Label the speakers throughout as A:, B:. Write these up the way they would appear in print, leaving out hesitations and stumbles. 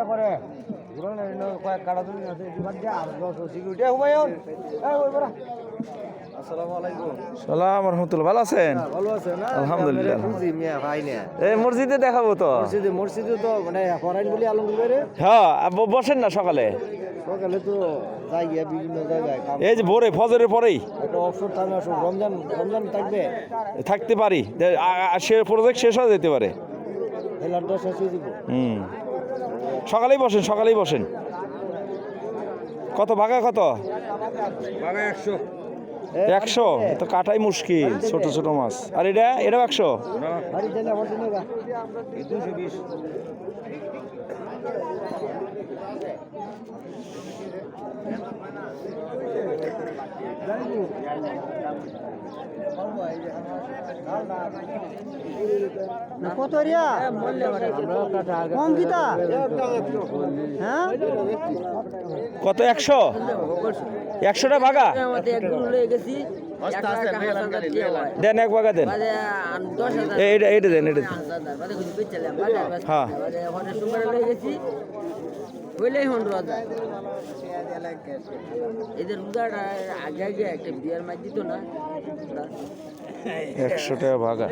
A: করে কয়েক কাটা তুমি সিকিউরিটি হুমায়ুন।
B: সালাম রহমতুল্লাহ, ভালো আছেন?
A: ভালো আছেন?
B: আলহামদুলিল্লাহ। এই মসজিদে দেখাবো তো।
A: মসজিদে তো মানে হরাইন বলি আলমগীরে।
B: হ্যাঁ, বসেন না সকালে।
A: সকালে তো যাই গিয়া বিভিন্ন জায়গায়
B: এই যে ভোরে ফজরের পরেই
A: একটা অবসর টাইম আসো। রমজান রমজান থাকবে,
B: থাকতে পারি, সে প্রজেক্ট শেষ হয়ে যেতে পারে।
A: হেলারটা শেষ হয়ে যাব।
B: সকালেই বসেন, সকালেই বসেন। কত ভাগা? কত
A: বাবা? 100।
B: 100 তো কাটাই মুশকিল, ছোট ছোট মাছ। আর এটাও 100।
A: আরে জানা আমার জন্য 220। কত রিয়া কম কিতা? হ্যাঁ
B: কত? 100? 100টা ভাগা দেন, এক ভাগা দেন। এইটা দেন, এটা হ্যাঁ।
C: এদের আগে আগে একটা বিয়ার মাছ দিত না।
B: 100 টাকা ভাগা।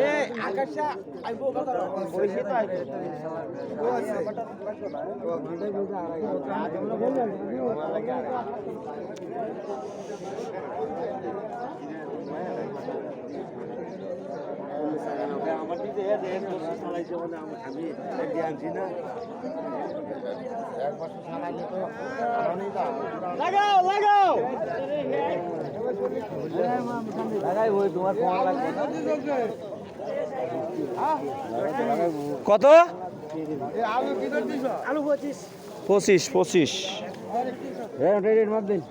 A: লাগাও লাগাও লাগাই ওই তোমার ফোন লাগবে
B: কত?
A: আলু কি দর দিছো? আলু 25।
B: 25।
A: হ্যাঁ রেড মার দেন।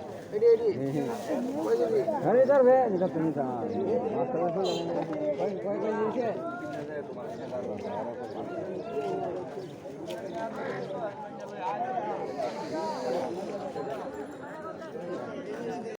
A: আরে ইধর বে যেটা তুমি তা মাস্টার আছে কয় দিয়েছে?